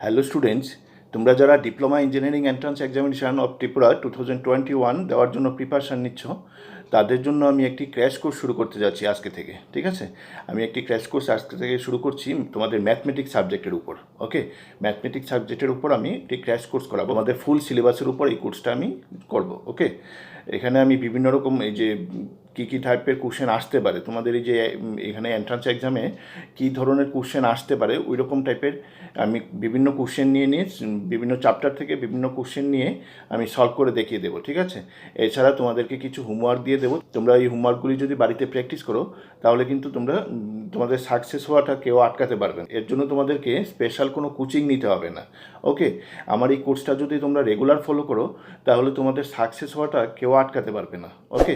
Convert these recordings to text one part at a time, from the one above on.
Hello students, তোমরা যারা diploma engineering entrance examination of Tripura 2021 দেওয়ার জন্য প্রিপারেশান নিচ্ছ, তাদের জন্য আমি একটি ক্র্যাশ কোর্স শুরু করতে যাচ্ছি আজকে থেকে। ঠিক আছে, আমি একটি ক্র্যাশ কোর্স আজকে থেকে শুরু করছি তোমাদের ম্যাথমেটিক্স সাবজেক্টের উপর। ওকে, ম্যাথমেটিক্স সাবজেক্টের উপর আমি একটি ক্র্যাশ কোর্স করাবো। আমাদের ফুল সিলেবাসের উপর এই কোর্সটা আমি করব। ওকে, এখানে আমি বিভিন্ন রকম এই যে কী কী টাইপের কোশ্চেন আসতে পারে, তোমাদের এই যে এখানে এন্ট্রান্স এক্সামে কী ধরনের কোশ্চেন আসতে পারে ওই রকম টাইপের আমি বিভিন্ন কোশ্চেন নিয়ে বিভিন্ন চ্যাপ্টার থেকে বিভিন্ন কোশ্চেন নিয়ে আমি সলভ করে দেখিয়ে দেবো। ঠিক আছে, এছাড়া তোমাদেরকে কিছু হোমওয়ার্ক দিয়ে দেবো। তোমরা এই হোমওয়ার্কগুলি যদি বাড়িতে প্র্যাকটিস করো তাহলে কিন্তু তোমরা তোমাদের সাকসেস হওয়াটা কেউ আটকাতে পারবে না। এর জন্য তোমাদেরকে স্পেশাল কোনো কোচিং নিতে হবে না। ওকে, আমার এই কোর্সটা যদি তোমরা রেগুলার ফলো করো তাহলে তোমাদের সাকসেস হওয়াটা কেউ আটকাতে পারবে না। ওকে,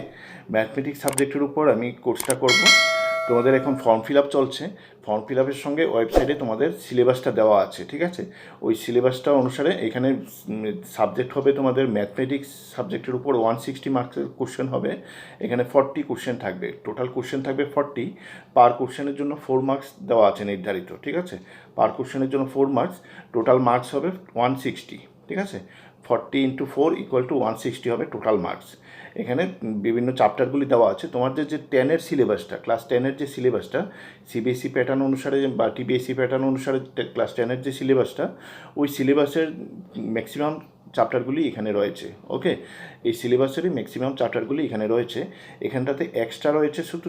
ম্যাথমেটিক্স সাবজেক্টের উপর আমি কোর্সটা করব। তোমাদের এখন ফর্ম ফিল আপ চলছে। ফর্ম ফিল আপের সঙ্গে ওয়েবসাইটে তোমাদের সিলেবাসটা দেওয়া আছে। ঠিক আছে, ওই সিলেবাসটা অনুসারে এখানে সাবজেক্ট হবে তোমাদের ম্যাথমেটিক্স সাবজেক্টের উপর 160 মার্কসের কোশ্চেন হবে। এখানে 40 কোশ্চেন থাকবে, টোটাল কোশ্চেন থাকবে 40। পার কোশ্চেনের জন্য 4 মার্কস দেওয়া আছে নির্ধারিত। ঠিক আছে, পার কোশ্চেনের জন্য 4 মার্কস, টোটাল মার্কস হবে 160। ঠিক আছে, 40 × 4 = 160 হবে টোটাল মার্কস। এখানে বিভিন্ন চ্যাপ্টারগুলি দেওয়া আছে। তোমাদের যে 10-এর সিলেবাসটা, ক্লাস 10-এর যে সিলেবাসটা সিবিএসই প্যাটার্ন অনুসারে বা টিবিএসই প্যাটার্ন অনুসারে ক্লাস 10-এর যে সিলেবাসটা, ওই সিলেবাসের ম্যাক্সিমাম চ্যাপ্টারগুলি এখানে রয়েছে। ওকে, এই সিলেবাসেরই ম্যাক্সিমাম চ্যাপ্টারগুলি এখানে রয়েছে। এখানটাতে এক্সট্রা রয়েছে শুধু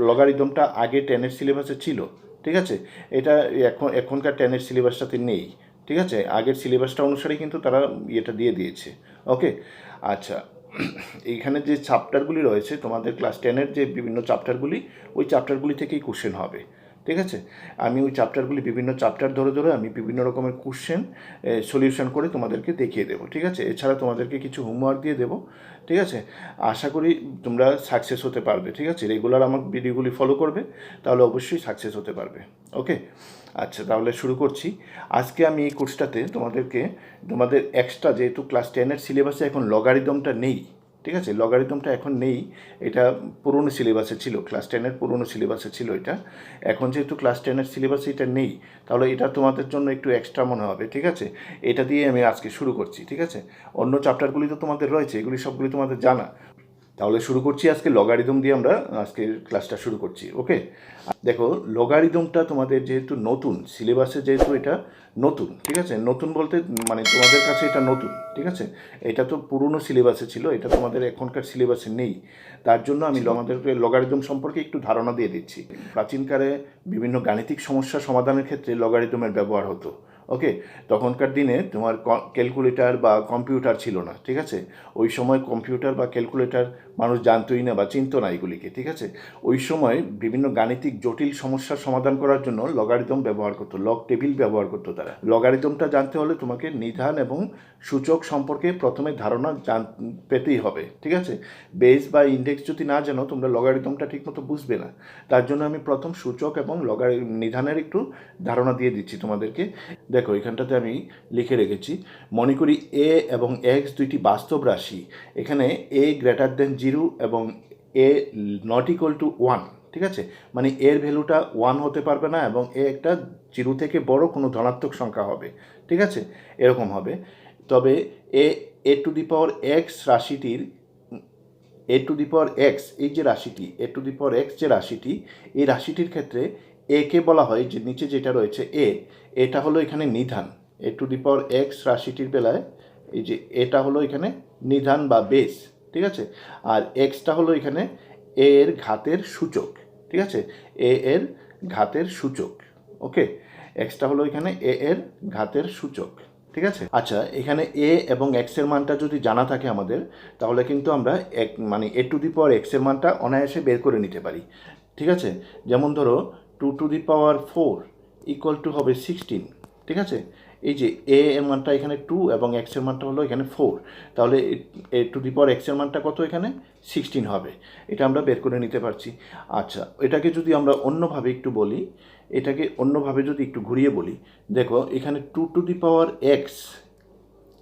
লগারিদমটা আগে 10-এর সিলেবাসে ছিল। ঠিক আছে, এটা এখনকার 10-এর সিলেবাসটাতে নেই। ঠিক আছে, আগের সিলেবাসটা অনুসারেই কিন্তু তারা এটা দিয়ে দিয়েছে। ওকে, আচ্ছা, এইখানে যে চ্যাপ্টারগুলি রয়েছে তোমাদের ক্লাস 10-এর যে বিভিন্ন চ্যাপ্টারগুলি, ওই চ্যাপ্টারগুলি থেকেই কোশ্চেন হবে। ঠিক আছে, আমি ওই চ্যাপ্টারগুলি বিভিন্ন চ্যাপ্টার ধরে আমি বিভিন্ন রকমের কোশ্চেন সলিউশন করে তোমাদেরকে দেখিয়ে দেবো। ঠিক আছে, এছাড়া তোমাদেরকে কিছু হোমওয়ার্ক দিয়ে দেবো। ঠিক আছে, আশা করি তোমরা সাকসেস হতে পারবে। ঠিক আছে, রেগুলার আমার ভিডিওগুলি ফলো করবে, তাহলে অবশ্যই সাকসেস হতে পারবে। ওকে, আচ্ছা, তাহলে শুরু করছি। আজকে আমি এই কোর্সটাতে তোমাদের এক্সট্রা, যেহেতু ক্লাস 10-এর সিলেবাসে এখন লগারিদমটা নেই। ঠিক আছে, লগারিদমটা এখন নেই, এটা পুরনো সিলেবাসে ছিল, ক্লাস 10-এর পুরনো সিলেবাসে ছিল এটা। এখন যেহেতু ক্লাস 10-এর সিলেবাসে এটা নেই, তাহলে এটা তোমাদের জন্য একটু এক্সট্রা মনে হবে। ঠিক আছে, এটা দিয়ে আমি আজকে শুরু করছি। ঠিক আছে, অন্য চ্যাপ্টারগুলি তো তোমাদের রয়েছে, এগুলি সবগুলি তোমাদের জানা। তাহলে শুরু করছি আজকে লগারিদম দিয়ে, আমরা আজকের ক্লাসটা শুরু করছি। ওকে, দেখো, লগারিদমটা তোমাদের যেহেতু নতুন সিলেবাসে, যেহেতু এটা নতুন, ঠিক আছে, নতুন বলতে মানে তোমাদের কাছে এটা নতুন। ঠিক আছে, এটা তো পুরনো সিলেবাসে ছিল, এটা তোমাদের এখনকার সিলেবাসে নেই। তার জন্য আমি আমাদেরকে লগারিদম সম্পর্কে একটু ধারণা দিয়ে দিচ্ছি। প্রাচীনকালে বিভিন্ন গাণিতিক সমস্যা সমাধানের ক্ষেত্রে লগারিদমের ব্যবহার হতো। ওকে, তখনকার দিনে তোমার ক্যালকুলেটর বা কম্পিউটার ছিল না। ঠিক আছে, ওই সময় কম্পিউটার বা ক্যালকুলেটর মানুষ জানতোই না বা চিনত না এগুলিকে। ঠিক আছে, ওই সময় বিভিন্ন গাণিতিক জটিল সমস্যার সমাধান করার জন্য লগারিদম ব্যবহার করতো, লগ টেবিল ব্যবহার করতো তারা। লগারিদমটা জানতে হলে তোমাকে নিধান এবং সূচক সম্পর্কে প্রথমে ধারণা পেতেই হবে। ঠিক আছে, বেস বা ইন্ডেক্স যদি না জানো তোমরা লগারিদমটা ঠিকমতো বুঝবে না। তার জন্য আমি প্রথম সূচক এবং নিধানের একটু ধারণা দিয়ে দিচ্ছি তোমাদেরকে। দেখো, এখানটাতে আমি লিখে রেখেছি, মনে করি এ এবং এক্স দুইটি বাস্তব রাশি। এখানে এ > 0 এবং এ ≠ 1। ঠিক আছে, মানে এর ভ্যালুটা 1 হতে পারবে না এবং এ একটা 0 থেকে বড় কোনো ধনাত্মক সংখ্যা হবে। ঠিক আছে, এরকম হবে। তবে a⁴x রাশিটির a⁴x এই যে রাশিটি a⁴x যে রাশিটি, এই রাশিটির ক্ষেত্রে একে বলা হয়, যে নিচে যেটা রয়েছে এটা হলো এখানে নিধান। a⁴x রাশিটির বেলায় এই যে এটা হলো এখানে নিধান বা বেস। ঠিক আছে, আর এক্সটা হলো এখানে এ এর ঘাতের সূচক। ঠিক আছে, এ এর ঘাতের সূচক। ওকে, এক্সটা হলো এখানে এ এর ঘাতের সূচক। ঠিক আছে, আচ্ছা, এখানে এ এবং এক্সের মানটা যদি জানা থাকে আমাদের, তাহলে কিন্তু আমরা a⁴x এর মানটা অনায়াসে বের করে নিতে পারি। ঠিক আছে, যেমন ধরো 2⁴ = হবে 16। ঠিক আছে, এই যে এ এর মানটা এখানে 2 এবং এক্স এর মানটা হলো এখানে 4, তাহলে a⁴x এর মানটা কত, এখানে 16 হবে। এটা আমরা বের করে নিতে পারছি। আচ্ছা, এটাকে যদি আমরা অন্যভাবে একটু বলি, এটাকে অন্যভাবে যদি একটু ঘুরিয়ে বলি, দেখো এখানে 2⁴x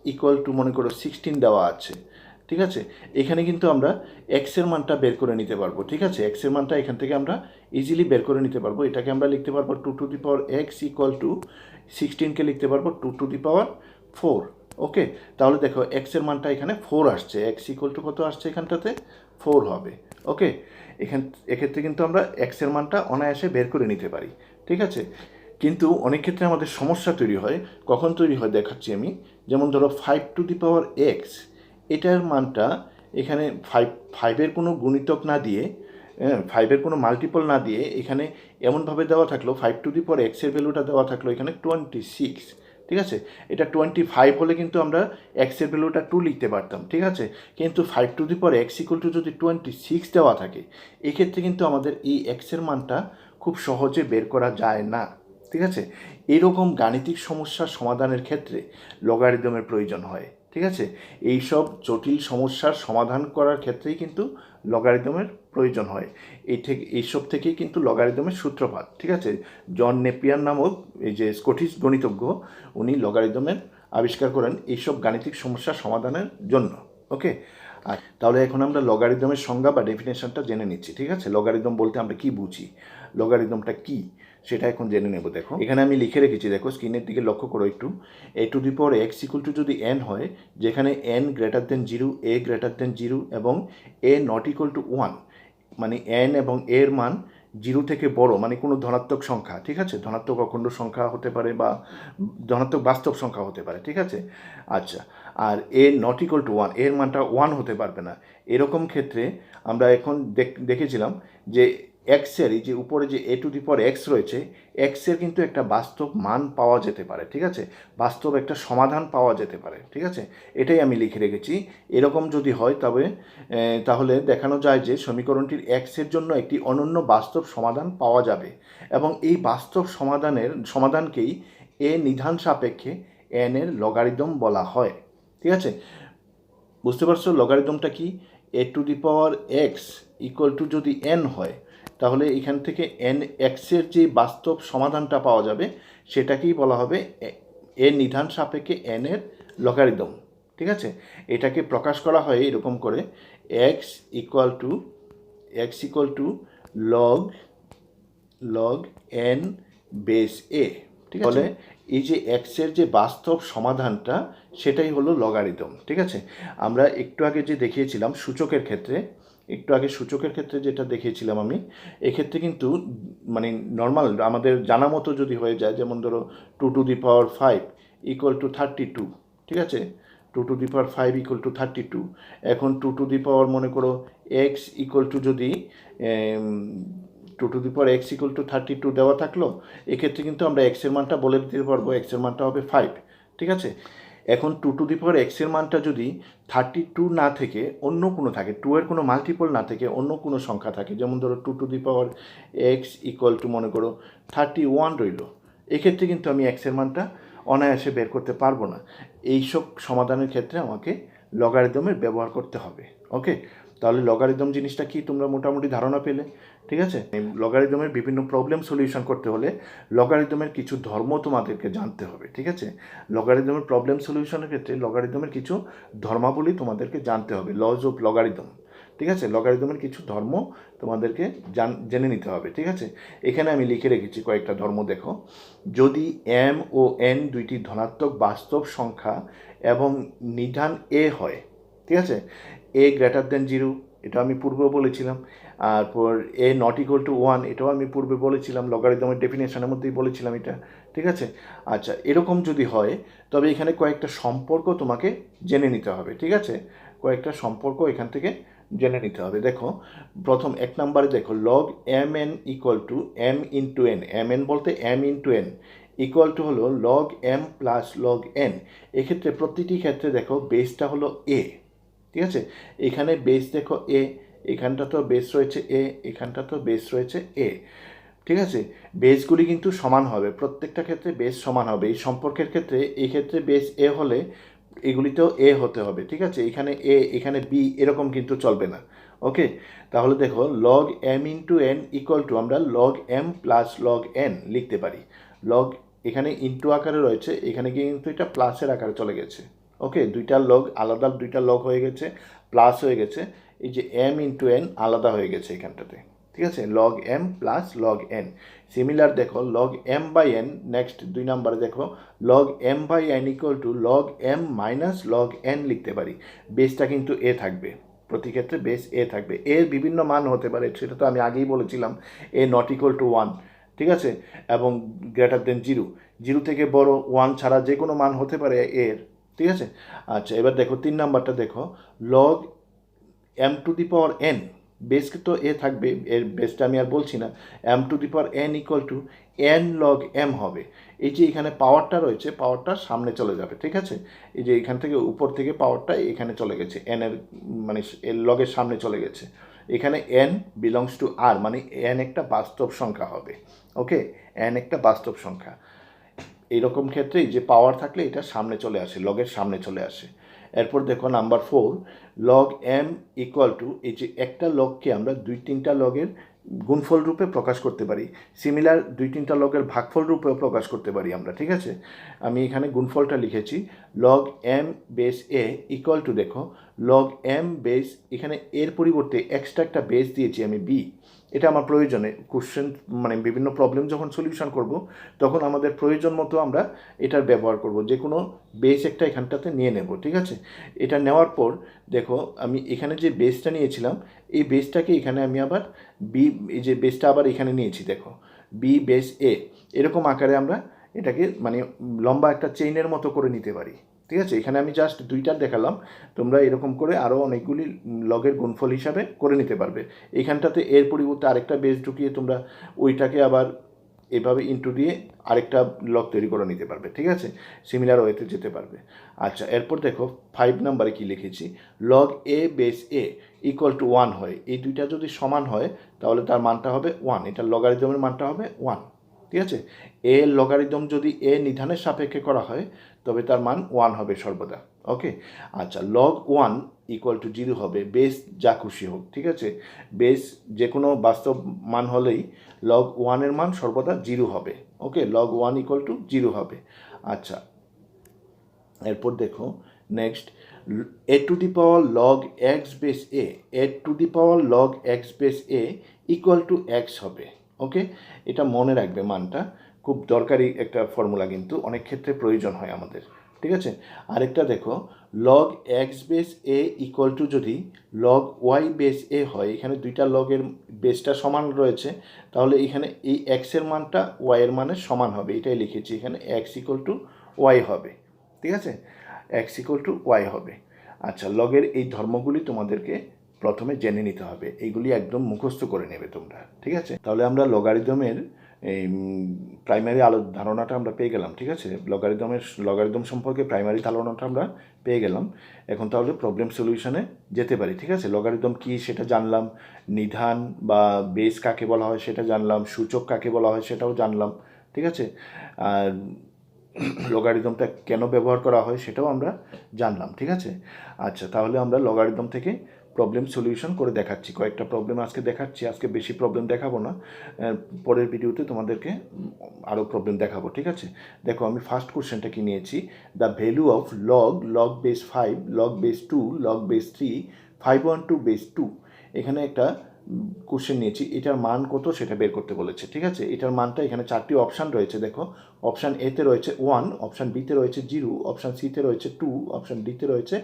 = মনে করো 16 দেওয়া আছে। ঠিক আছে, এখানে কিন্তু আমরা এক্সের মানটা বের করে নিতে পারবো। ঠিক আছে, এক্সের মানটা এখান থেকে আমরা ইজিলি বের করে নিতে পারবো। এটাকে আমরা লিখতে পারবো 2⁴x = 16কে লিখতে পারবো 2^4। ওকে, তাহলে দেখো এক্সের মানটা এখানে 4 আসছে, এক্স ইকুয়াল টু কত আসছে এখানটাতে 4 হবে। ওকে, এক্ষেত্রে কিন্তু আমরা এক্সের মানটা অনায়াসে বের করে নিতে পারি, ঠিক আছে। কিন্তু অনেক ক্ষেত্রে আমাদের সমস্যা তৈরি হয়, কখন তৈরি হয় দেখাচ্ছি আমি। যেমন ধরো 5^x, এটার মানটা এখানে 5-5-এর কোনো গুণিতক না দিয়ে, 5-এর কোনো মাল্টিপল না দিয়ে এখানে এমনভাবে দেওয়া থাকলো 5^x-এর ভ্যালুটা দেওয়া থাকলো এখানে 26, ঠিক আছে। এটা 25 হলে কিন্তু আমরা এক্সের ভ্যালুটা 2 লিখতে পারতাম, ঠিক আছে। কিন্তু 5^x ইকুয়াল টু যদি 26 দেওয়া থাকে, এক্ষেত্রে কিন্তু আমাদের এই এক্সের মানটা খুব সহজে বের করা যায় না, ঠিক আছে। এরকম গাণিতিক সমস্যার সমাধানের ক্ষেত্রে লগারিদমের প্রয়োজন হয়, ঠিক আছে। এইসব জটিল সমস্যার সমাধান করার ক্ষেত্রেই কিন্তু লগারিদমের প্রয়োজন হয়। এইসব থেকেই কিন্তু লগারিদমের সূত্রপাত, ঠিক আছে। জন নেপিয়ার নামক এই যে স্কটিশ গণিতজ্ঞ, উনি লগারিদমের আবিষ্কার করেন এইসব গাণিতিক সমস্যার সমাধানের জন্য। ওকে, আর তাহলে এখন আমরা লগারিদমের সংজ্ঞা বা ডেফিনেশনটা জেনে নিচ্ছি, ঠিক আছে। লগারিদম বলতে আমরা কি বুঝি, লগারিদমটা কি সেটা এখন জেনে নেব। দেখো এখানে আমি লিখে রেখেছি, দেখো স্ক্রিনের দিকে লক্ষ্য করো একটু। a^x ইকুয়াল টু যদি n হয়, যেখানে n >0, a >0 এবং a ≠ ইকুয়াল টু 1, মানে n এবং a এর মান 0 থেকে বড়, মানে কোনো ধনাত্মক সংখ্যা, ঠিক আছে। ধনাত্মক অখণ্ড সংখ্যা হতে পারে বা ধনাত্মক বাস্তব সংখ্যা হতে পারে, ঠিক আছে। আচ্ছা, আর a ≠ ইকুয়াল টু 1, এর মানটা 1 হতে পারবে না। এরকম ক্ষেত্রে আমরা এখন দেখেছিলাম যে এক্সের এই যে উপরে যে a^x রয়েছে, এক্সের কিন্তু একটা বাস্তব মান পাওয়া যেতে পারে, ঠিক আছে। বাস্তব একটা সমাধান পাওয়া যেতে পারে, ঠিক আছে। এটাই আমি লিখে রেখেছি। এরকম যদি হয় তাহলে দেখানো যায় যে সমীকরণটির এক্সের জন্য একটি অনন্য বাস্তব সমাধান পাওয়া যাবে, এবং এই বাস্তব সমাধানকেই এ নিধান সাপেক্ষে n এর লগারিদম বলা হয়, ঠিক আছে। বুঝতে পারছো লগারিদমটা কি? a^x ইকুয়াল টু যদি n হয়, তাহলে এখান থেকে x-এর যে বাস্তব সমাধানটা পাওয়া যাবে সেটাকেই বলা হবে এর নিধান সাপেক্ষে n এর লগারিদম, ঠিক আছে। এটাকে প্রকাশ করা হয় এরকম করে, x equal to log n base a, ঠিক আছে। এই যে এক্সের যে বাস্তব সমাধানটা সেটাই হলো লগারিদম, ঠিক আছে। আমরা একটু আগে যে দেখিয়েছিলাম সূচকের ক্ষেত্রে যেটা দেখিয়েছিলাম আমি, এক্ষেত্রে কিন্তু মানে নর্মাল আমাদের জানা মতো যদি হয়ে যায়, যেমন ধরো 2^5 ইকুয়াল টু 32, ঠিক আছে। 2^5 ইকুয়াল টু 32, এখন 2 মনে করো x ইকুয়াল টু যদি 2^x ইকুয়াল টু 32 দেওয়া থাকলো, এক্ষেত্রে কিন্তু আমরা এক্সের মানটা বলে দিতে পারবো, এক্সের মানটা হবে 5, ঠিক আছে। এখন 2^x এর মানটা যদি 32 না থেকে অন্য কোনো থাকে, 2 এর কোনো মাল্টিপল না থেকে অন্য কোনো সংখ্যা থাকে, যেমন ধরো 2^x ইকুয়াল টু মনে করো 31 রইল, এক্ষেত্রে কিন্তু আমি এক্সের মানটা অনায়াসে বের করতে পারবো না। এইসব সমাধানের ক্ষেত্রে আমাকে লগারিদমের ব্যবহার করতে হবে। ওকে, তাহলে লগারিদম জিনিসটা কি তোমরা মোটামুটি ধারণা পেলে, ঠিক আছে। লগারিদমের বিভিন্ন প্রবলেম সলিউশন করতে হলে লগারিদমের কিছু ধর্ম তোমাদেরকে জানতে হবে, ঠিক আছে। লগারিদমের প্রবলেম সলিউশনের ক্ষেত্রে লগারিদমের কিছু ধর্মাবলী তোমাদেরকে জানতে হবে, লজ অফ লগারিদম, ঠিক আছে। লগারিদমের কিছু ধর্ম তোমাদেরকে জেনে নিতে হবে, ঠিক আছে। এখানে আমি লিখে রেখেছি কয়েকটা ধর্ম, দেখো। যদি m ও n দুইটি ধনাত্মক বাস্তব সংখ্যা এবং নিধান a হয়, ঠিক আছে। a >0, এটা আমি পূর্বে বলেছিলাম। তারপর a ≠ ইকুয়াল টু 1, এটাও আমি পূর্বে বলেছিলাম, লগারিদমের ডেফিনেশনের মধ্যেই বলেছিলাম এটা, ঠিক আছে। আচ্ছা, এরকম যদি হয় তবে এখানে কয়েকটা সম্পর্ক তোমাকে জেনে নিতে হবে, ঠিক আছে। কয়েকটা সম্পর্ক এখান থেকে জেনে নিতে হবে। দেখো প্রথম 1 নম্বরে দেখো log mn equal to m into n, mn বলতে m into n equal to হলো log m plus log n। এক্ষেত্রে প্রতিটি ক্ষেত্রে দেখো বেসটা হলো a, ঠিক আছে। এখানে বেস দেখো a, এখানটা তো বেস রয়েছে a, এখানটা তো বেস রয়েছে a, ঠিক আছে। বেসগুলি কিন্তু সমান হবে, প্রত্যেকটা ক্ষেত্রে বেস সমান হবে। এই সম্পর্কের ক্ষেত্রে এই ক্ষেত্রে বেস a হলে এগুলিতেও a হতে হবে, ঠিক আছে। এখানে a এখানে b এরকম কিন্তু চলবে না। ওকে, তাহলে দেখো log m into n equal to আমরা log m plus log n লিখতে পারি। log এখানে ইন্টু আকারে রয়েছে, এখানে কিন্তু এটা প্লাসের আকারে চলে গেছে। ওকে, দুইটা লগ আলাদা, দুইটা লগ হয়ে গেছে, প্লাস হয়ে গেছে, এই যে m ইন্টু n আলাদা হয়ে গেছে এখানটাতে, ঠিক আছে, log m plus log n. Similar দেখো log m by n, next 2 নম্বরে দেখো log m by n equal to log m minus log n লিখতে পারি। বেসটা কিন্তু এ থাকবে, প্রতি ক্ষেত্রে বেস এ থাকবে। এর বিভিন্ন মান হতে পারে, সেটা তো আমি আগেই বলেছিলাম, এ নট ইকুয়াল টু 1, ঠিক আছে, এবং গ্রেটার দেন 0, 0 থেকে বড় 1 ছাড়া যে কোনো মান হতে পারে এর, ঠিক আছে। আচ্ছা, এবার দেখো 3 নাম্বারটা দেখো, log M to the power n, বেসকে তো এ থাকবে, এর বেসটা আমি আর বলছি না, m to the power n equal to n log m হবে। এই যে এখানে পাওয়ারটা রয়েছে, পাওয়ারটা সামনে চলে যাবে, ঠিক আছে, এই যে এখান থেকে উপর থেকে পাওয়ারটা এখানে চলে গেছে, এন এর মানে এর লগের সামনে চলে গেছে। এখানে এন বিলংস টু আর, মানে এন একটা বাস্তব সংখ্যা হবে। ওকে, এন একটা বাস্তব সংখ্যা। এইরকম ক্ষেত্রেই যে পাওয়ার থাকলে এটা সামনে চলে আসে, লগের সামনে চলে আসে। এরপর দেখো number 4, log M equal to, এই যে একটা লগকে আমরা 2-3টা লগের গুণফল রূপে প্রকাশ করতে পারি, সিমিলার 2-3টা লগের ভাগফল রূপেও প্রকাশ করতে পারি আমরা, ঠিক আছে। আমি এখানে গুণফলটা লিখেছি, log M base A equal to, দেখো লগ এম বেস, এখানে এর পরিবর্তে এক্সট্রা একটা বেস দিয়েছি আমি বি। এটা আমার প্রয়োজনে কোশ্চেন মানে বিভিন্ন প্রবলেম যখন সলিউশন করব তখন আমাদের প্রয়োজন মতো আমরা এটার ব্যবহার করব, যে কোনো বেস একটা এখানটাতে নিয়ে নেব, ঠিক আছে। এটা নেওয়ার পর দেখো আমি এখানে যে বেসটা নিয়েছিলাম এই বেসটাকে এখানে আমি আবার বি, এই যে বেসটা আবার এখানে নিয়েছি, দেখো বি বেস এ, এরকম আকারে আমরা এটাকে মানে লম্বা একটা চেইনের মতো করে নিতে পারি, ঠিক আছে। এখানে আমি জাস্ট 2টা দেখালাম, তোমরা এরকম করে আরও অনেকগুলি লগের গুণফল হিসাবে করে নিতে পারবে। এখানটাতে এর পরিবর্তে আরেকটা বেস ঢুকিয়ে তোমরা ওইটাকে আবার এভাবে ইনটু দিয়ে আরেকটা লগ তৈরি করে নিতে পারবে, ঠিক আছে, সিমিলার ওয়েতে যেতে পারবে। আচ্ছা, এরপর দেখো 5 নাম্বারে কি লিখেছি, log A base A equal two 1 হয়, এই দুইটা যদি সমান হয় তাহলে তার মানটা হবে 1, এটা লগারিদমের মানটা হবে 1, ঠিক আছে। এ লগারিদম যদি এ নিধানের সাপেক্ষে করা হয় তবে তার মান 1 হবে সর্বদা। ওকে, আচ্ছা, লগ 1 ইকুয়াল টু 0 হবে, বেস যা খুশি হোক, ঠিক আছে, বেস যে কোনো বাস্তব মান হলেই লগ 1-এর মান সর্বদা 0 হবে। ওকে, লগ 1 ইকুয়াল টু 0 হবে। আচ্ছা, এরপর দেখো next, A two the power log x base A, A two the power log x base A equal to x হবে। ওকে, এটা মনে রাখবে, মানটা খুব দরকারি একটা ফর্মুলা, কিন্তু অনেক ক্ষেত্রে প্রয়োজন হয় আমাদের, ঠিক আছে। আরেকটা দেখো, log x base A equal two যদি লগ ওয়াই বেস এ হয়, এখানে দুইটা লগের বেসটা সমান রয়েছে, তাহলে এখানে এই এক্সের মানটা ওয়াইয়ের মানের সমান হবে, এটাই লিখেছি এখানে, এক্স ইকুয়াল টু ওয়াই হবে, ঠিক আছে, এক্স ইকুয়াল টু ওয়াই হবে। আচ্ছা, লগের এই ধর্মগুলি তোমাদেরকে প্রথমে জেনে নিতে হবে, এইগুলি একদম মুখস্থ করে নেবে তোমরা, ঠিক আছে। তাহলে আমরা লগারিদমের এই প্রাইমারি ধারণাটা আমরা পেয়ে গেলাম, ঠিক আছে, লগারিদম সম্পর্কে প্রাইমারি ধারণাটা আমরা পেয়ে গেলাম। এখন তাহলে প্রবলেম সলিউশনে যেতে পারি, ঠিক আছে। লগারিদম কী সেটা জানলাম, নিধান বা বেস কাকে বলা হয় সেটা জানলাম, সূচক কাকে বলা হয় সেটাও জানলাম, ঠিক আছে। আর লগারিদমটা কেন ব্যবহার করা হয় সেটাও আমরা জানলাম, ঠিক আছে। আচ্ছা, তাহলে আমরা লগারিদম থেকে প্রবলেম সলিউশন করে দেখাচ্ছি, কয়েকটা প্রবলেম আজকে দেখাচ্ছি, আজকে বেশি প্রবলেম দেখাবো না, পরের ভিডিওতে তোমাদেরকে আরও প্রবলেম দেখাবো, ঠিক আছে। দেখো আমি ফার্স্ট কোশ্চেনটা কি নিয়েছি, the value of log base 5, log base 2, log base 3, 512 base 2, এখানে একটা কোশ্চেন নিয়েছি, এটার মান কত সেটা বের করতে বলেছে, ঠিক আছে। এটার মানটা এখানে 4টি অপশান রয়েছে, দেখো অপশান এতে রয়েছে 1, অপশান বিতে রয়েছে 0, অপশান সিতে রয়েছে 2, অপশান ডিতে রয়েছে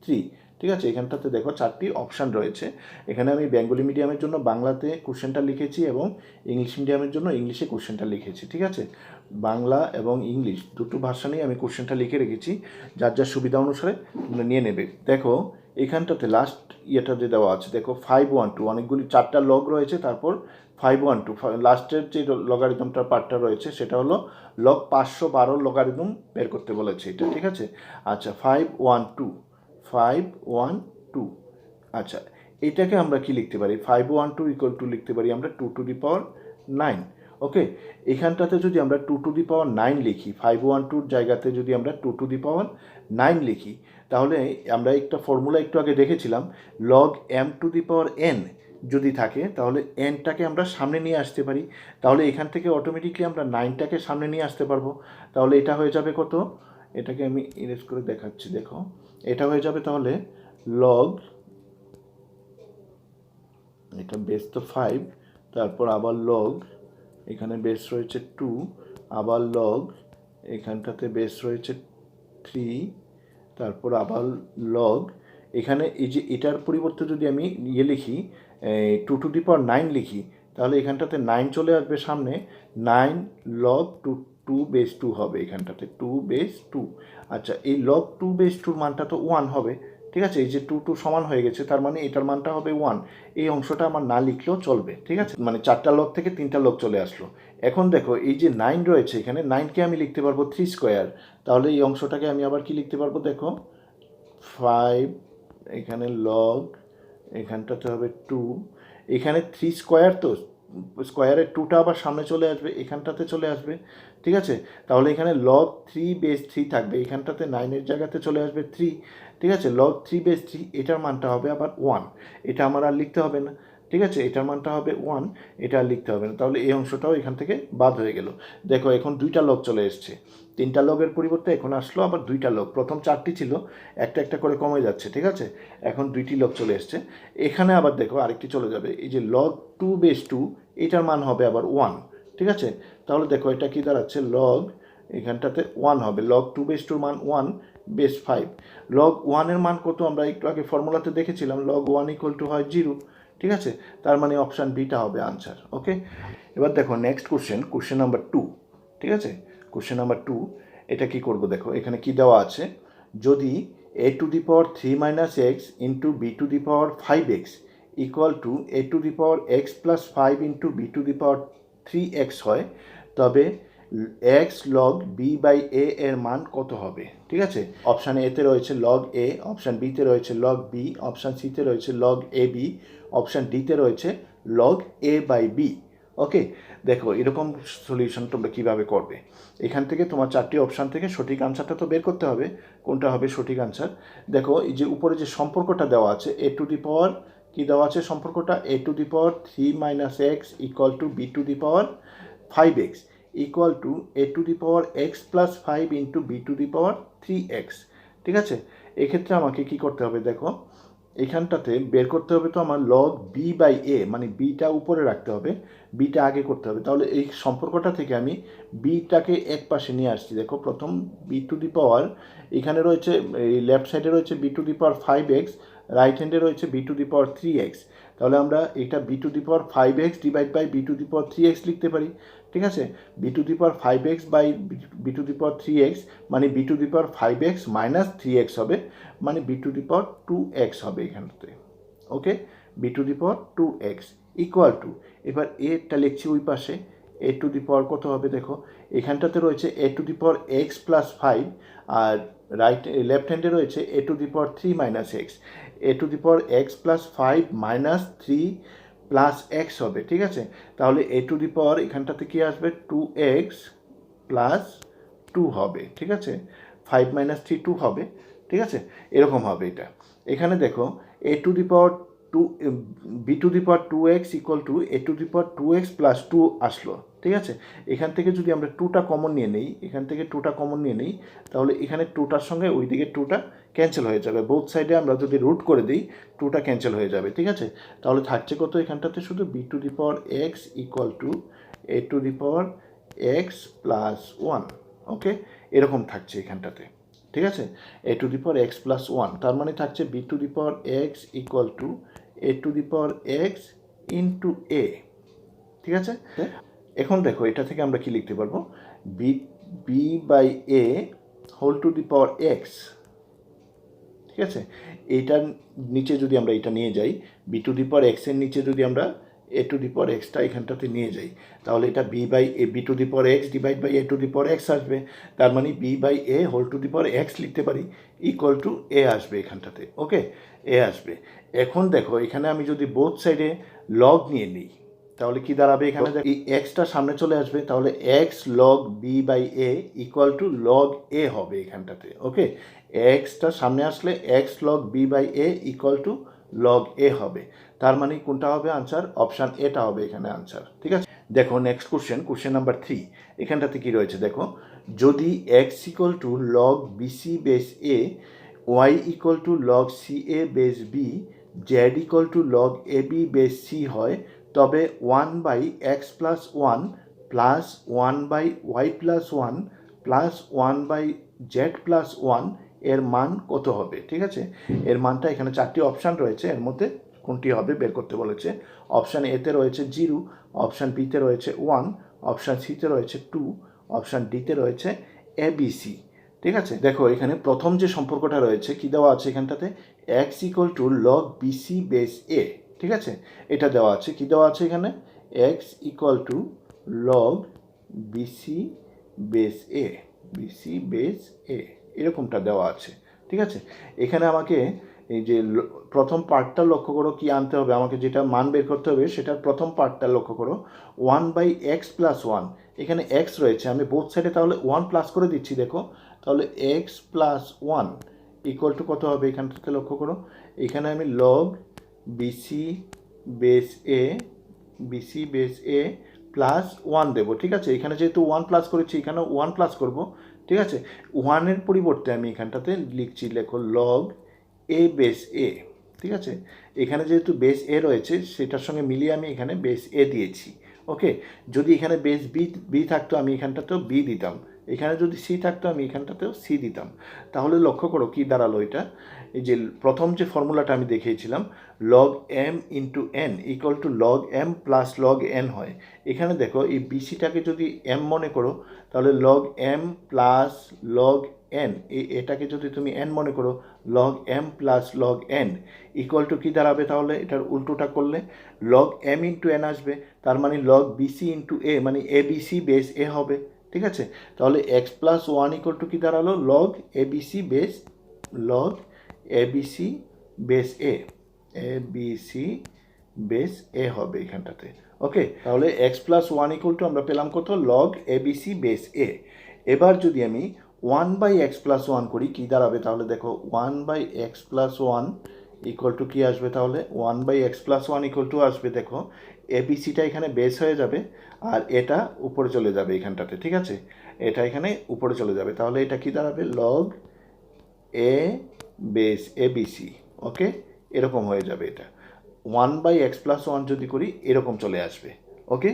3, ঠিক আছে। এখানটাতে দেখো 4টি অপশান রয়েছে। এখানে আমি বেঙ্গলি মিডিয়ামের জন্য বাংলাতে কোশ্চেনটা লিখেছি এবং ইংলিশ মিডিয়ামের জন্য ইংলিশে কোশ্চেনটা লিখেছি, ঠিক আছে। বাংলা এবং ইংলিশ দুটো ভাষাতেই আমি কোশ্চেনটা লিখে রেখেছি, যার যার সুবিধা অনুসারে নিয়ে নেবে। দেখো এখানটাতে লাস্ট ইয়েটা যে দেওয়া আছে, দেখো 512, অনেকগুলি 4টা লগ রয়েছে, তারপর 512 লাস্টের যে লগারিদমটার পার্টটা রয়েছে সেটা হলো লগ 512 লগারিদম বের করতে বলেছে এটা, ঠিক আছে। আচ্ছা, 512, আচ্ছা, এটাকে আমরা কি লিখতে পারি, 512 ইকুয়াল টু লিখতে পারি আমরা 2 টু দি পাওয়ার 9। ওকে, এখানটাতে যদি আমরা 2 টু দি পাওয়ার 9 লিখি, 512 জায়গাতে যদি আমরা 2 টু দি পাওয়ার 9 লিখি, তাহলে আমরা একটা ফর্মুলা একটু আগে দেখেছিলাম, log M to the power N যদি থাকে তাহলে এনটাকে আমরা সামনে নিয়ে আসতে পারি, তাহলে এখান থেকে অটোমেটিকলি আমরা 9টাকে সামনে নিয়ে আসতে পারবো। তাহলে এটা হয়ে যাবে কত, এটাকে আমি ইরেজ করে দেখাচ্ছি, দেখো এটা হয়ে যাবে তাহলে লগ, এটা বেস তো 5, তারপর আবার লগ, এখানে বেস রয়েছে 2, আবার লগ, এখানটাতে বেস রয়েছে 3, তারপর আবার লগ, এখানে এই যে এটার পরিবর্তে যদি আমি লিখি 2⁹ লিখি, তাহলে এখানটাতে 9 চলে আসবে সামনে, 9 লগ 2 বেস 2 হবে এখানটাতে, 2 বেস 2। আচ্ছা, এই লগ 2 বেস 2 মানটা তো 1 হবে, ঠিক আছে, এই যে 2 সমান হয়ে গেছে, তার মানে এটার মানটা হবে 1। এই অংশটা আমার না লিখলেও চলবে, ঠিক আছে, মানে 4টা লগ থেকে 3টা লগ চলে আসলো। এখন দেখো এই যে 9 রয়েছে এখানে, 9কে আমি লিখতে পারবো 3 স্কোয়ার, তাহলে এই অংশটাকে আমি আবার কি লিখতে পারবো দেখো, 5, এখানে লগ, এখানটাতে হবে 2, এখানে 3 স্কোয়ার, তো স্কোয়ারের 2টা আবার সামনে চলে আসবে, এখানটাতে চলে আসবে, ঠিক আছে, তাহলে এখানে লগ 3 বেস 3 থাকবে, এখানটাতে 9-এর জায়গাতে চলে আসবে 3, ঠিক আছে, লগ 3 বেস 3, এটার মানটা হবে আবার 1, এটা আমার আর লিখতে হবে না, ঠিক আছে, এটার মানটা হবে 1, এটা আর লিখতে হবে না, তাহলে এই অংশটাও এখান থেকে বাদ হয়ে গেল। দেখো এখন 2টা লগ চলে এসছে, 3টা লগের পরিবর্তে এখন আসলো আবার 2টা লগ, প্রথম 4টি ছিল, একটা একটা করে কমে যাচ্ছে, ঠিক আছে, এখন 2টি লগ চলে এসছে। এখানে আবার দেখো আরেকটি চলে যাবে, এই যে লগ 2 বেস 2, এটার মান হবে আবার 1, ঠিক আছে, তাহলে দেখো এটা কি দাঁড়াচ্ছে, লগ, এখানটাতে 1 হবে, লগ 2 বেস 2 মান 1 বেস 5, লগ 1-এর মান কত আমরা একটু আগে ফর্মুলাতে দেখেছিলাম, লগ 1 = হয় 0, ঠিক আছে, তার মানে অপশান বিটা হবে আনসার। ওকে, এবার দেখো নেক্সট কোশ্চেন নাম্বার 2, ঠিক আছে, কোশ্চেন নাম্বার 2, এটা কি করব দেখো, এখানে কি দেওয়া আছে, যদি a⁻³ - x into b⁵x equal to a⁻x + 5 into b⁵3x হয়, তবে x লগ b/a এর মান কত হবে, ঠিক আছে, অপশান এতে রয়েছে লগ a, অপশান বিতে রয়েছে লগ b, অপশান সিতে রয়েছে লগ ab, অপশান ডিতে রয়েছে লগ a/b। ওকে, দেখো এরকম সলিউশন তোমরা কীভাবে করবে, এখান থেকে তোমার 4টি অপশান থেকে সঠিক আনসারটা তো বের করতে হবে, কোনটা হবে সঠিক আনসার। দেখো এই যে উপরে যে সম্পর্কটা দেওয়া আছে, কি দেওয়া আছে সম্পর্কটা, a⁻³ - x equal to b⁵5x equal to a⁻x + 5 into b⁵3x, ঠিক আছে, এক্ষেত্রে আমাকে কি করতে হবে দেখো, এখানটাতে বের করতে হবে তো আমার লগ b/a, মানে বিটা উপরে রাখতে হবে, বিটা আগে করতে হবে, তাহলে এই সম্পর্কটা থেকে আমি বিটাকে এক পাশে নিয়ে আসছি, দেখো প্রথম b⁵, এখানে রয়েছে এই লেফট সাইডে রয়েছে b⁵5x, রাইট হ্যান্ডে রয়েছে b⁵3x, তাহলে আমরা এটা b⁵5x ডিভাইড বাই b⁵3x লিখতে পারি, ঠিক আছে, b⁵5x বাই b⁵3x মানে b⁵5x - 3x হবে, মানে b⁵2x হবে এখানটাতে। ওকে, b⁵2x ইকুয়াল টু, এবার এটা লিখছি ওই পাশে, a⁻ কত হবে দেখো, এখানটাতে রয়েছে a⁻x + 5, আর লেফট হ্যান্ডে রয়েছে a⁻3 - x, a⁻x + 5 - 3 + x হবে, ঠিক আছে, তাহলে a⁻, এখানটাতে কি আসবে 2x + 2 হবে, ঠিক আছে, 5 - 3 2 হবে, ঠিক আছে, এরকম হবে এটা। এখানে দেখো b⁵2x ইকুয়াল টু a⁻2x + 2 আসলো, ঠিক আছে, এখান থেকে যদি আমরা 2টা কমন নিয়ে নিই, এখান থেকে 2টা কমন নিয়ে নিই, তাহলে এখানে 2টার সঙ্গে ওইদিকে 2টা ক্যান্সেল হয়ে যাবে, বোথ সাইডে আমরা যদি রুট করে দিই 2টা ক্যান্সেল হয়ে যাবে, ঠিক আছে, তাহলে থাকছে কত এখানটাতে শুধু b⁵x ইকুয়াল টু a⁻x + 1। ওকে, এরকম থাকছে এখানটাতে, ঠিক আছে, a⁻x + 1, তার মানে থাকছে b⁵x equal to a⁻x into a, ঠিক আছে। এখন দেখো এটা থেকে আমরা কি লিখতে পারবো, b/a whole to the power x, ঠিক আছে, এইটার নিচে যদি আমরা এটা নিয়ে যাই, b⁵x এর নিচে যদি আমরা a⁻xটা এখানটাতে নিয়ে যাই, তাহলে এটা b/x ডিভাইড বাই a⁻x আসবে, তার মানে b/a whole to the power x লিখতে পারি, ইকুয়াল টু a আসবে এখানটাতে। ওকে, a আসবে। এখন দেখো এখানে আমি যদি বোথ সাইডে লগ নিয়ে নিই, তাহলে কি দাঁড়াবে, এখানে এই এক্সটা সামনে চলে আসবে, তাহলে x log b/a equal to log a হবে এখানটাতে। ওকে, এক্সটা সামনে আসলে x log b/a equal to log a হবে, তার মানে কোনটা হবে আনসার, অপশান এটা হবে এখানে আনসার, ঠিক আছে। দেখো নেক্সট কোশ্চেন নাম্বার 3, এখানটাতে কি রয়েছে দেখো, যদি x equal to log bc base a, y equal to log ca base b, z equal to log ab base c হয়, তবে 1/x+1 plus 1/y+1 plus 1/z+1 এর মান কত হবে? ঠিক আছে, এর মানটা এখানে 4টি অপশান রয়েছে, এর মধ্যে কোনটি হবে বের করতে বলেছে। অপশান এতে রয়েছে 0, অপশান বিতে রয়েছে 1, অপশান সিতে রয়েছে 2, অপশান ডিতে রয়েছে ABC। ঠিক আছে, দেখো এখানে প্রথম যে সম্পর্কটা রয়েছে কি দেওয়া আছে এখানটাতে, x = log BC base a। ঠিক আছে, এটা দেওয়া আছে, কি দেওয়া আছে এখানে, x = log BC base a, BC base a এরকমটা দেওয়া আছে। ঠিক আছে, এখানে আমাকে এই যে প্রথম পার্টটা লক্ষ্য করো, কি আনতে হবে আমাকে, যেটা মান বের করতে হবে সেটার প্রথম পার্টটা লক্ষ্য করো, 1/x+1। এখানে x রয়েছে, আমি বোথ সাইডে তাহলে 1 প্লাস করে দিচ্ছি। দেখো তাহলে x+1 = কত হবে এখানটাতে লক্ষ্য করো, এখানে আমি log BC base a, BC base a plus 1 দেবো। ঠিক আছে, এখানে যেহেতু 1 প্লাস করেছি এখানেও 1 প্লাস করব। ঠিক আছে, 1-এর পরিবর্তে আমি এখানটাতে লিখছি, লেখো log a বেস a। ঠিক আছে, এখানে যেহেতু বেস এ রয়েছে সেটার সঙ্গে মিলিয়ে আমি এখানে বেস এ দিয়েছি। ওকে, যদি এখানে বেস বি থাকতো আমি এখানটাতেও বি দিতাম, এখানে যদি সি থাকতো আমি এখানটাতেও সি দিতাম। তাহলে লক্ষ্য করো কি দাঁড়ালো এটা, এই যে প্রথম যে ফর্মুলাটা আমি দেখিয়েছিলাম, log m * n = log m plus log n হয়। এখানে দেখো এই বিসিটাকে যদি m মনে করো তাহলে log m plus log n, এটাকে যদি তুমি n মনে করো, log m plus log n = কি দাঁড়াবে, তাহলে এটার উল্টোটা করলে log m * n আসবে, তার মানে log BC * a, মানে ABC বেস a হবে। ঠিক আছে, তাহলে x+1 = কি দাঁড়ালো, log ABC base a, ABC base a হবে এখানটাতে। ওকে, তাহলে x+1 = আমরা পেলাম কত, log ABC বেস a। এবার যদি আমি 1/x+1 করি কি দাঁড়াবে, তাহলে দেখো 1/x+1 = কি আসবে, তাহলে 1/x+1 = আসবে, দেখো ABCটা এখানে বেস হয়ে যাবে আর এটা উপরে চলে যাবে এখানটাতে। ঠিক আছে, এটা এখানে উপরে চলে যাবে, তাহলে এটা কি দাঁড়াবে, log a বেস ABC। ওকে, এরকম হয়ে যাবে, এটা 1/x+1 যদি করি এরকম চলে আসবে। ওকে,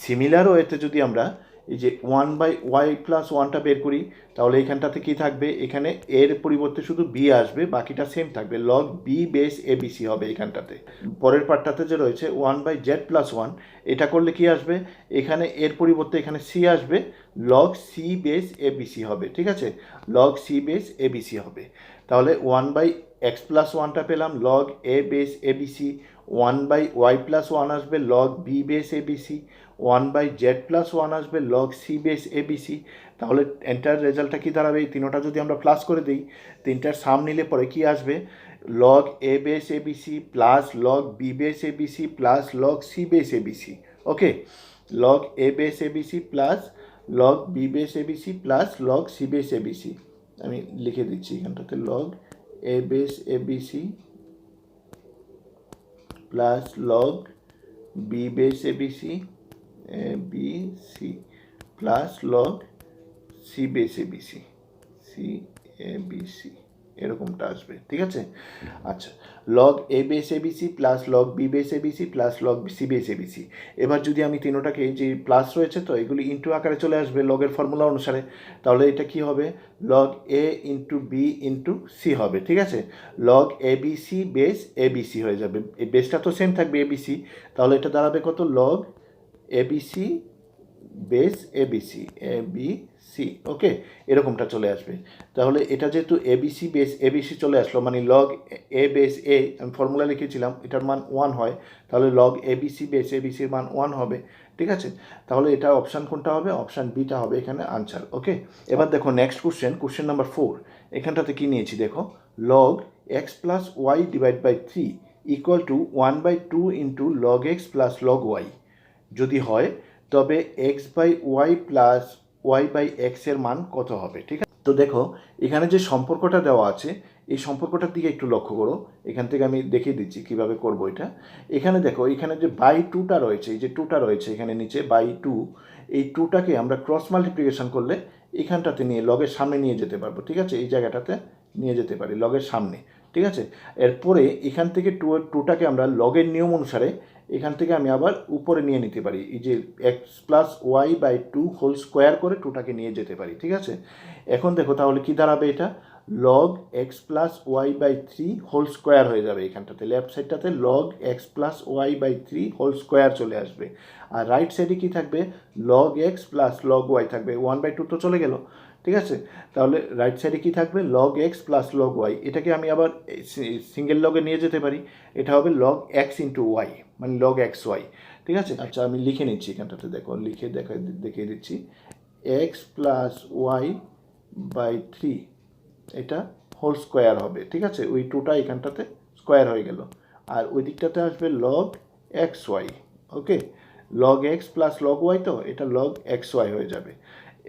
সিমিলার ওয়েতে যদি আমরা এই যে 1/y+1টা বের করি তাহলে এখানটাতে কি থাকবে, এখানে এর পরিবর্তে শুধু বি আসবে, বাকিটা সেম থাকবে, log b বেস ABC হবে এখানটাতে। পরের পার্টটাতে যে রয়েছে 1/z+1, এটা করলে কি আসবে, এখানে এর পরিবর্তে এখানে সি আসবে, log c বেস ABC হবে। ঠিক আছে, log c বেস ABC হবে। তাহলে 1/x+1টা পেলাম log a base ABC, 1/y+1 আসবে log b base ABC, 1/z+1 আসবে log c বেস ABC। তাহলে এন্টার রেজাল্টটা কি দাঁড়াবে, এই তিনোটা যদি আমরা প্লাস করে দিই, তিনটার সাম নিলে পরে কি আসবে, log a base ABC plus log b base ABC plus log c base ABC। Okay, log a base ABC plus log b base ABC plus log c base ABC। আমি লিখে দিচ্ছি এখানটাতে, log a base ABC plus log b base ABC plus log c base ABC, এরকমটা আসবে। ঠিক আছে, আচ্ছা, log a base ABC plus log b base ABC plus log c base ABC। এবার যদি আমি তিনোটাকে, যে প্লাস রয়েছে তো এগুলি ইন্টু আকারে চলে আসবে লগের ফর্মুলা অনুসারে, তাহলে এটা কি হবে, log a * b * c হবে। ঠিক আছে, log ABC বেস ABC হয়ে যাবে, এই বেসটা তো সেম থাকবে ABC, তাহলে এটা দাঁড়াবে কত, log ABC বেস ABC। ওকে, এরকমটা চলে আসবে। তাহলে এটা যেহেতু ABC বেস ABC চলে আসলো, মানে log a বেস a, আমি ফর্মুলা লিখেছিলাম এটার মান 1 হয়, তাহলে log ABC বেস ABCর মান 1 হবে। ঠিক আছে, তাহলে এটা অপশান কোনটা হবে, অপশান বিটা হবে এখানে আনসার। ওকে, এবার দেখো নেক্সট কোশ্চেন নাম্বার 4। এখানটাতে কি নিয়েছি দেখো, log x+y / 3 = 1/2 * log x plus log y যদি হয় তবে x/y প্লাস y/x এর মান কত হবে। ঠিক আছে, তো দেখো এখানে যে সম্পর্কটা দেওয়া আছে এই সম্পর্কটার দিকে একটু লক্ষ্য করো, এখান থেকে আমি দেখিয়ে দিচ্ছি কিভাবে করব এটা। এখানে দেখো এখানে যে /2টা রয়েছে, এই যে 2টা রয়েছে এখানে নিচে /2, এই 2টাকে আমরা ক্রস মাল্টিপ্লিকেশন করলে এখানটাতে নিয়ে লগের সামনে নিয়ে যেতে পারবো। ঠিক আছে, এই জায়গাটাতে নিয়ে যেতে পারি লগের সামনে। ঠিক আছে, এরপরে এখান থেকে 2টাকে আমরা লগের নিয়ম অনুসারে এখান থেকে আমি আবার উপরে নিয়ে নিতে পারি, এই যে x plus y by two whole square করে টুটাকে নিয়ে যেতে পারি, ঠিক আছে। এখন দেখো তাহলে কি দাঁড়াবে, এটা log x plus y by three whole square হয়ে যাবে এখানটাতে, লেফট সাইডটাতে log x plus y by three whole square চলে আসবে। আর রাইট সাইডে কি থাকবে, log x plus log y থাকবে, ওয়ান বাই টু তো চলে গেল, ঠিক আছে। তাহলে রাইট সাইডে কি থাকবে, log x plus log y, এটাকে আমি আবার সিঙ্গেল লগে নিয়ে যেতে পারি, এটা হবে লগ এক্স ইন্টু ওয়াই, মানে লগ এক্স ওয়াই, ঠিক আছে। আচ্ছা আমি লিখে নিচ্ছি এখানটাতে, দেখো লিখে দেখিয়ে দিচ্ছি, x plus y by three এটা হোল স্কোয়ার হবে, ঠিক আছে। ওই টুটা এখানটাতে স্কোয়ার হয়ে গেল, আর ওই দিকটাতে আসবে log x y, okay. Log x plus log y, তো এটা লগ এক্স ওয়াই হয়ে যাবে।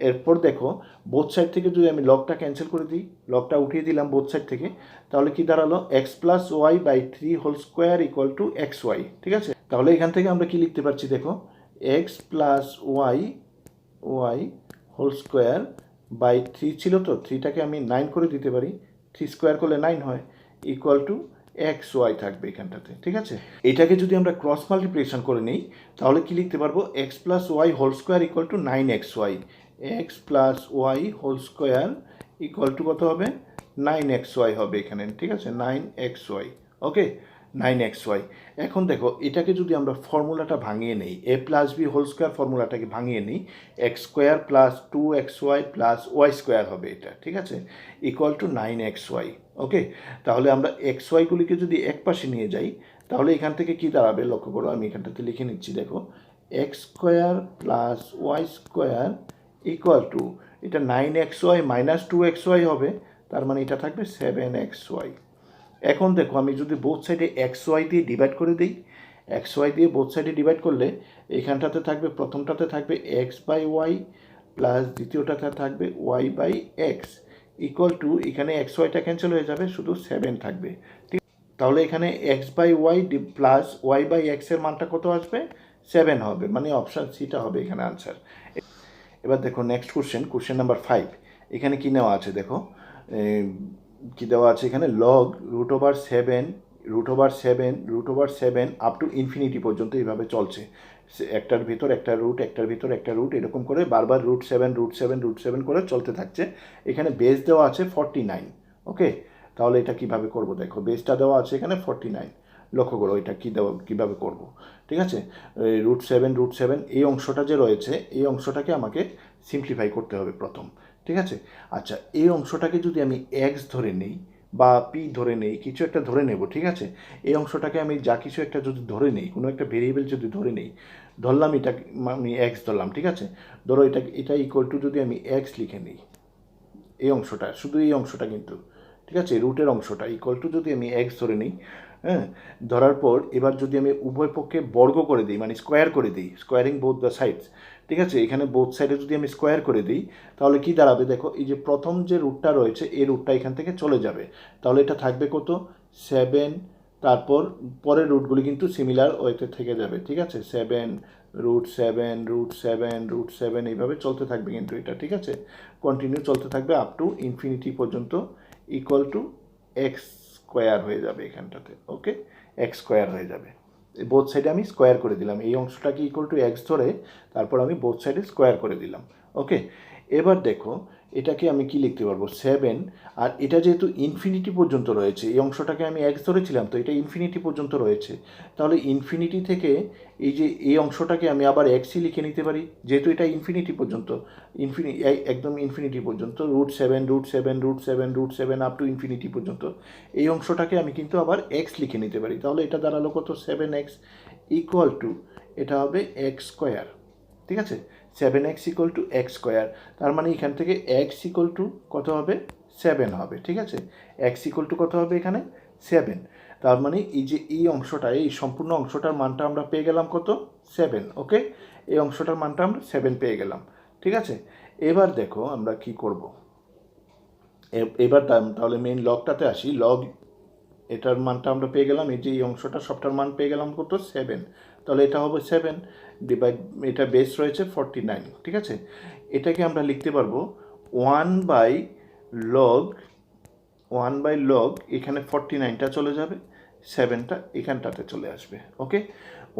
এরপর দেখো বোথ সাইড থেকে যদি আমি লগটা ক্যান্সেল করে দিই, লগটা উঠিয়ে দিলাম বোথ সাইড থেকে, তাহলে কি দাঁড়ালো, x plus y by three whole square equal to x y, ঠিক আছে। তাহলে এখান থেকে আমরা কি লিখতে পারছি, দেখো x plus y whole square by three ছিল, তো থ্রিটাকে আমি 9 করে দিতে পারি, থ্রি স্কোয়ার করলে 9 হয়, ইকুয়াল টু এক্স ওয়াই থাকবে এখানটাতে, ঠিক আছে। এটাকে যদি আমরা ক্রস মাল্টিপ্লিকেশন করে নিই, তাহলে কি লিখতে পারবো, x plus y whole square equal to 9xy, x plus y whole square equal to কত হবে, 9xy হবে এখানে, ঠিক আছে, 9xy, ওকে, 9xy। এখন দেখো এটাকে যদি আমরা ফর্মুলাটা ভাঙিয়ে নিই, a plus b whole square ফর্মুলাটাকে ভাঙিয়ে নিই, x square plus 2xy plus y square হবে এটা, ঠিক আছে, ইকুয়াল টু 9xy, ওকে। তাহলে আমরা এক্স ওয়াইগুলিকে যদি এক পাশে নিয়ে যাই, তাহলে এখান থেকে কি দাঁড়াবে, লক্ষ্য করো, আমি এখানটাতে লিখে নিচ্ছি, দেখো x square plus y square equal to, এটা 9xy মাইনাস 2xy হবে, তার মানে এটা থাকবে 7xy। এখন দেখো আমি যদি বোথ সাইডে এক্স ওয়াই দিয়ে ডিভাইড করে দিই, এক্স ওয়াই দিয়ে বোথ সাইডে ডিভাইড করলে এখানটাতে থাকবে, প্রথমটাতে থাকবে এক্স বাই ওয়াই প্লাস দ্বিতীয়টাতে থাকবে y by x equal to, এখানে এক্স ওয়াইটা ক্যান্সেল হয়ে যাবে, শুধু 7 থাকবে, ঠিক। তাহলে এখানে x by y plus y by এক্সের মানটা কত আসবে, 7 হবে, মানে অপশান সিটা হবে এখানে আনসার। এবার দেখো নেক্সট কোশ্চেন নাম্বার 5, এখানে কি নেওয়া আছে, দেখো কি দেওয়া আছে এখানে, log root over seven up to infinity পর্যন্ত এইভাবে চলছে, একটার ভিতর একটা রুট এরকম করে বারবার রুট সেভেন করে চলতে থাকছে। এখানে বেস দেওয়া আছে 49, ওকে। তাহলে এটা কিভাবে করব, দেখো বেসটা দেওয়া আছে এখানে 49, লক্ষ্য করো এটা কীভাবে করব, ঠিক আছে। রুট সেভেন এই অংশটা যে রয়েছে, এই অংশটাকে আমাকে সিম্পলিফাই করতে হবে প্রথম, ঠিক আছে। আচ্ছা এই অংশটাকে যদি আমি এক্স ধরে নিই বা পি ধরে নেই, কিছু একটা ধরে নেব, ঠিক আছে। এই অংশটাকে আমি যা কিছু একটা যদি ধরে নেই, কোনো একটা ভেরিয়েবল যদি ধরে নেই, ধরলাম এটা আমি এক্স ধরলাম, ঠিক আছে। ধরো এটা ইকুয়াল টু যদি আমি এক্স লিখে নিই, এই অংশটা, শুধু এই অংশটা কিন্তু, ঠিক আছে, রুটের অংশটা ইকুয়াল টু যদি আমি এক্স ধরে নিই, হ্যাঁ, ধরার পর এবার যদি আমি উভয় পক্ষে বর্গ করে দিই, মানে স্কোয়ার করে দিই, স্কোয়ারিং বোথ দ্য সাইডস, ঠিক আছে। এখানে বোথ সাইডে যদি আমি স্কোয়ার করে দিই, তাহলে কি দাঁড়াবে, দেখো এই যে প্রথম যে রুটটা রয়েছে এই রুটটা এখান থেকে চলে যাবে, তাহলে এটা থাকবে কত, 7, তারপর পরের রুটগুলি কিন্তু সিমিলার ওয়েতে থেকে যাবে, ঠিক আছে, 7 √7 এইভাবে চলতে থাকবে কিন্তু এটা, ঠিক আছে, কন্টিনিউ চলতে থাকবে আপ টু ইনফিনিটি পর্যন্ত, ইকুয়াল টু এক্স স্কোয়ার হয়ে যাবে এখানটাতে, ওকে, এক্স স্কোয়ার হয়ে যাবে। বোথ সাইডে আমি স্কোয়ার করে দিলাম, এই অংশটাকে ইকুয়াল টু এক্স ধরে তারপর আমি বোথ সাইডে স্কোয়ার করে দিলাম, ওকে। এবার দেখো এটাকে আমি কি লিখতে পারবো, 7, আর এটা যেহেতু ইনফিনিটি পর্যন্ত রয়েছে, এই অংশটাকে আমি এক্স ধরেছিলাম, তো এটা ইনফিনিটি পর্যন্ত রয়েছে, তাহলে ইনফিনিটি থেকে এই অংশটাকে আমি আবার এক্সই লিখে নিতে পারি, যেহেতু এটা ইনফিনিটি পর্যন্ত, একদম ইনফিনিটি পর্যন্ত, √7 আপ টু ইনফিনিটি পর্যন্ত, এই অংশটাকে আমি কিন্তু আবার এক্স লিখে নিতে পারি, তাহলে এটা দাঁড়ালো কত, 7x ইকুয়াল টু, এটা হবে এক্স স্কোয়ার, ঠিক আছে, 7x equal to x square, তার মানে এখান থেকে এক্স ইকুয়াল টু কত হবে, 7 হবে, ঠিক আছে, এক্স ইকুয়াল টু কত হবে এখানে, 7, তার মানে এই যে এই অংশটা, এই সম্পূর্ণ অংশটার মানটা আমরা পেয়ে গেলাম কত, 7, ওকে, এই অংশটার মানটা আমরা 7 পেয়ে গেলাম, ঠিক আছে। এবার দেখো আমরা কি করব, এবার তাহলে মেইন লগটাতে আসি, লগ এটার মানটা আমরা পেয়ে গেলাম, এই যে এই অংশটা সবটার মান পেয়ে গেলাম কত, 7, তাহলে এটা হবে 7 ডিভাইড, এটা বেস রয়েছে 49, ঠিক আছে। এটাকে আমরা লিখতে পারবো 1 বাই লগ এখানে 49টা চলে যাবে, 7টা এখানটাতে চলে আসবে, ওকে,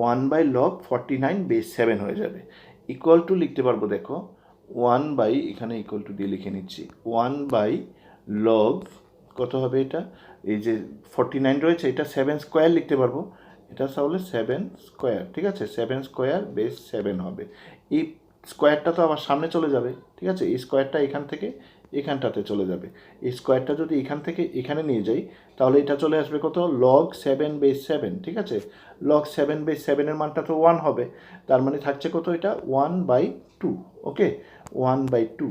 1/log 49/7 হয়ে যাবে। ইকুয়াল টু লিখতে পারবো, দেখো 1 বাই, এখানে ইকুয়াল টু দিয়ে লিখে নিচ্ছি, 1/log কত হবে এটা, এই যে 49 রয়েছে এটা 7 স্কোয়ার লিখতে পারবো, এটা তাহলে 7 স্কোয়ার, ঠিক আছে, 7/2/7 হবে। এই স্কোয়ারটা তো আবার সামনে চলে যাবে, ঠিক আছে, এই স্কোয়ারটা এখান থেকে এখানটাতে চলে যাবে। এই স্কোয়ারটা যদি এখান থেকে এখানে নিয়ে যাই তাহলে এটা চলে আসবে কত, log 7/7, ঠিক আছে, log 7/7 মানটা তো 1 হবে, তার মানে থাকছে কত, এটা 1/2, ওকে, 1/2।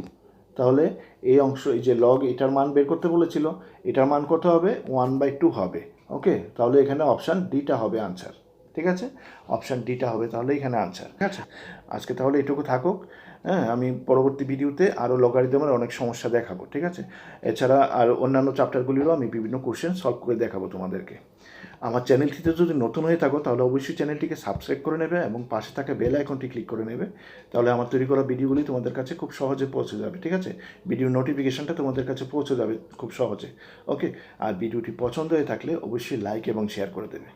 তাহলে এই অংশ, এই যে লগ এটার মান বের করতে বলেছিল, এটার মান কত হবে, 1/2 হবে, ওকে। তাহলে এখানে অপশান ডিটা হবে আনসার, ঠিক আছে, অপশান ডিটা হবে তাহলে এখানে আনসার, ঠিক আছে। আজকে তাহলে এটুকু থাকুক, হ্যাঁ, আমি পরবর্তী ভিডিওতে আরও লগারিদমের অনেক সমস্যা দেখাবো, ঠিক আছে। এছাড়া আর অন্যান্য চ্যাপ্টারগুলিরও আমি বিভিন্ন কোশ্চেন সলভ করে দেখাবো তোমাদেরকে। আমার চ্যানেলটিতে যদি নতুন হয়ে থাকো তাহলে অবশ্যই চ্যানেলটিকে সাবস্ক্রাইব করে নেবে এবং পাশে থাকা বেল আইকনটি ক্লিক করে নেবে, তাহলে আমার তৈরি করা ভিডিওগুলি তোমাদের কাছে খুব সহজে পৌঁছে যাবে, ঠিক আছে, ভিডিও নোটিফিকেশনটা তোমাদের কাছে পৌঁছে যাবে খুব সহজে, ওকে। আর ভিডিওটি পছন্দ হয়ে থাকলে অবশ্যই লাইক এবং শেয়ার করে দেবে।